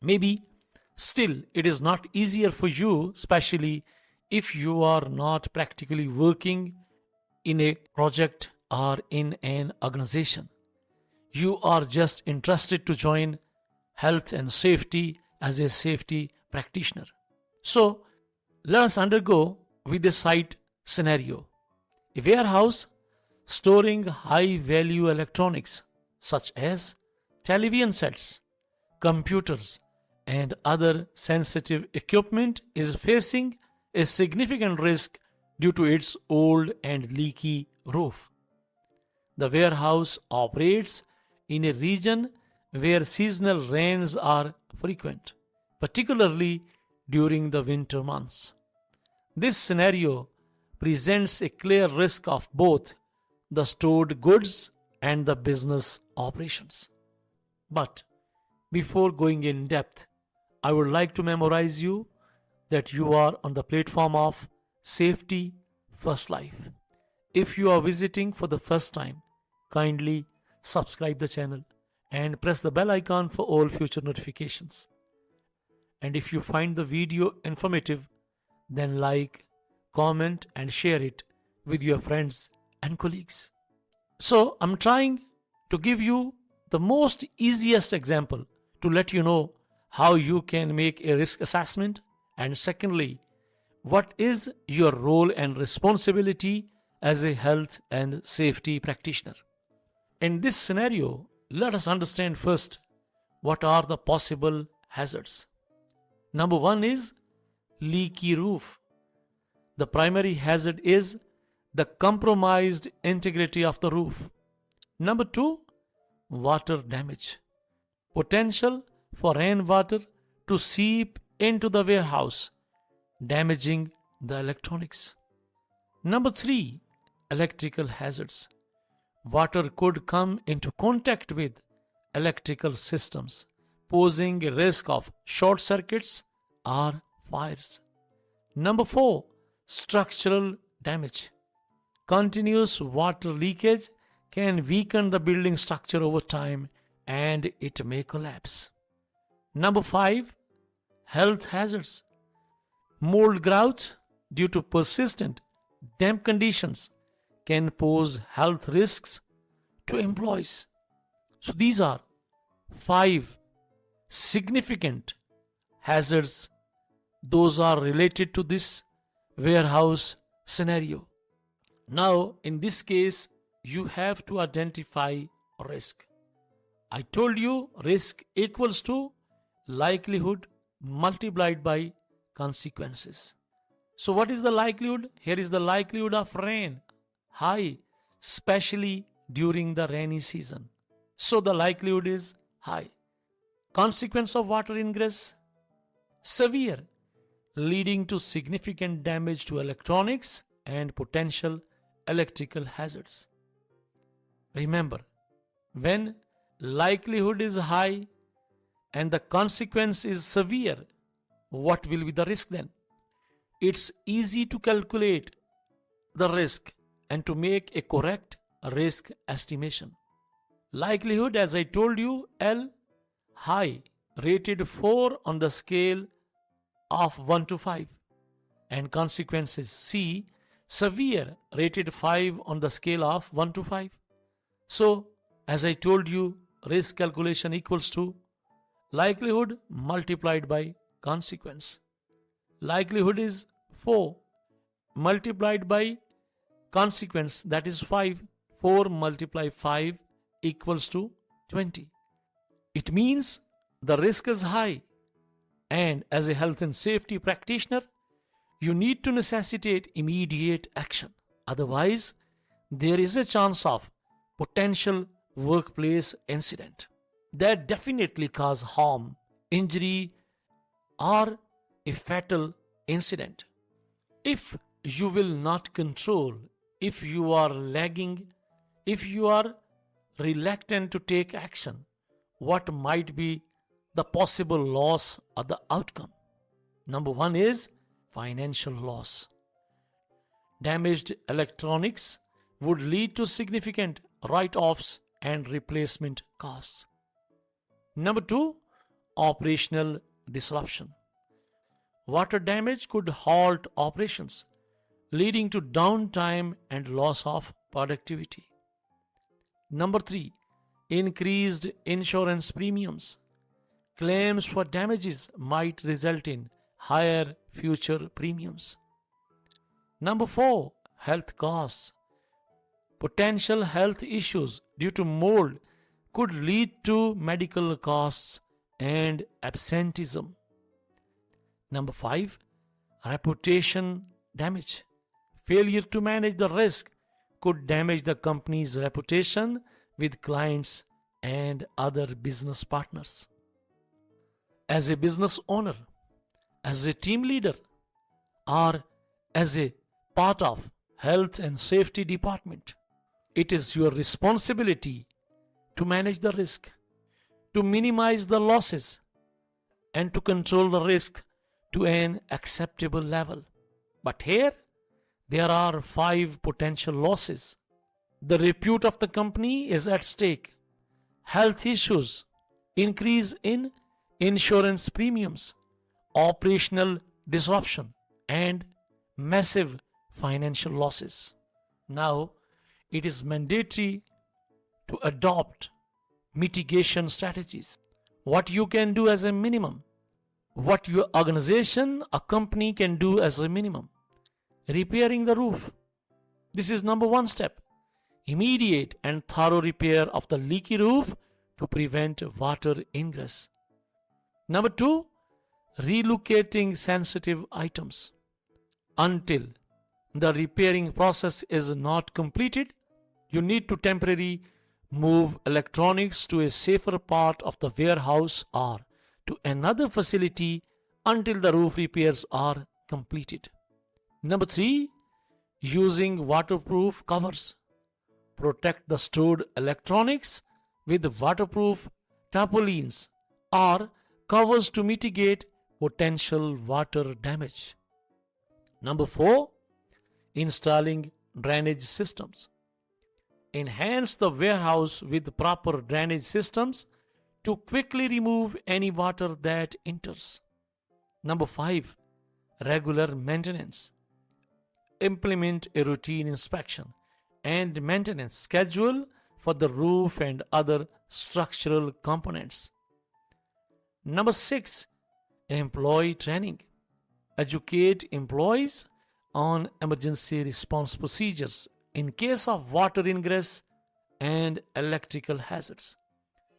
Maybe still it is not easier for you, especially if you are not practically working in a project or in an organization. You are just interested to join health and safety as a safety practitioner. So let us undergo with the site scenario. A warehouse storing high value electronics such as television sets, computers, and other sensitive equipment is facing a significant risk due to its old and leaky roof. The warehouse operates in a region where seasonal rains are frequent, particularly during the winter months. This scenario presents a clear risk of both the stored goods and the business operations. But before going in depth, I would like to memorize you that you are on the platform of Safety First Life. If you are visiting for the first time, kindly subscribe the channel and press the bell icon for all future notifications. And if you find the video informative, then like, comment and share it with your friends and colleagues. So I'm trying to give you the most easiest example to let you know how you can make a risk assessment, and secondly, what is your role and responsibility as a health and safety practitioner. In this scenario, let us understand first what are the possible hazards. Number one is leaky roof. The primary hazard is the compromised integrity of the roof. Number two, water damage. Potential for rainwater to seep into the warehouse, damaging the electronics. Number three, electrical hazards. Water could come into contact with electrical systems, posing a risk of short circuits or fires. Number four, structural damage. Continuous water leakage can weaken the building structure over time and it may collapse. Number five, health hazards. Mold growth due to persistent damp conditions can pose health risks to employees. So these are five significant hazards. Those are related to this warehouse scenario. Now, in this case, you have to identify risk. I told you risk equals to likelihood multiplied by consequences. So what is the likelihood? Here is the likelihood of rain, high, especially during the rainy season. So the likelihood is high. Consequence of water ingress, severe, leading to significant damage to electronics and potential electrical hazards. Remember, when likelihood is high and the consequence is severe, what will be the risk then? It's easy to calculate the risk and to make a correct risk estimation. Likelihood, as I told you, L, high, rated 4 on the scale of 1 to 5, and consequences C, severe, rated 5 on the scale of 1 to 5. So, as I told you, risk calculation equals to likelihood multiplied by consequence. Likelihood is 4 multiplied by consequence, that is 5. 4 multiplied 5 equals to 20. It means the risk is high, and as a health and safety practitioner, you need to necessitate immediate action. Otherwise, there is a chance of potential workplace incident that definitely cause harm, injury, or a fatal incident. If you will not control, if you are lagging, if you are reluctant to take action, what might be the possible loss or the outcome? Number one is financial loss. Damaged electronics would lead to significant write-offs and replacement costs. Number two, operational disruption. Water damage could halt operations, leading to downtime and loss of productivity. Number 3, increased insurance premiums. Claims for damages might result in higher future premiums. Number 4, health costs. Potential health issues due to mold could lead to medical costs and absenteeism. Number 5, reputation damage. Failure to manage the risk could damage the company's reputation with clients and other business partners. As a business owner, as a team leader, or as a part of health and safety department, it is your responsibility to manage the risk, to minimize the losses, and to control the risk to an acceptable level. But here, there are 5 potential losses. The repute of the company is at stake. Health issues, increase in insurance premiums, operational disruption, and massive financial losses. Now, it is mandatory to adopt mitigation strategies. What you can do as a minimum, what your organization, a company can do as a minimum. Repairing the roof. This is number 1 step. Immediate and thorough repair of the leaky roof to prevent water ingress. Number 2, relocating sensitive items. Until the repairing process is not completed, you need to temporarily move electronics to a safer part of the warehouse or to another facility until the roof repairs are completed. Number 3, using waterproof covers. Protect the stored electronics with waterproof tarpaulins or covers to mitigate potential water damage. Number 4, installing drainage systems. Enhance the warehouse with proper drainage systems to quickly remove any water that enters. Number 5, regular maintenance. Implement a routine inspection and maintenance schedule for the roof and other structural components. Number 6, employee training. Educate employees on emergency response procedures in case of water ingress and electrical hazards.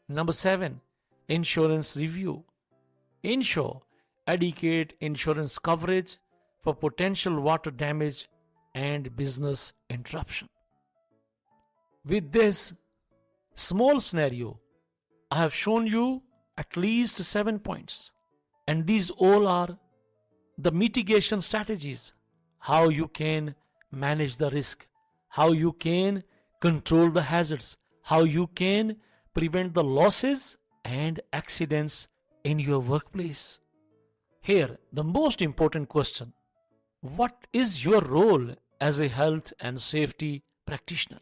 Number 7, insurance review. Ensure adequate insurance coverage for potential water damage and business interruption. With this small scenario, I have shown you at least 7 points, and these all are the mitigation strategies, how you can manage the risk, how you can control the hazards, how you can prevent the losses and accidents in your workplace. Here, the most important question: what is your role as a health and safety practitioner?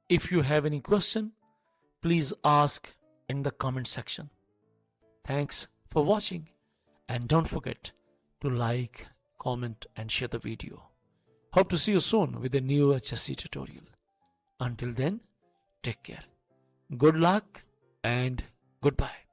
If you have any question, please ask in the comment section. Thanks for watching, and don't forget to like, comment and share the video. Hope to see you soon with a new HSC tutorial. Until then, take care. Good luck and goodbye.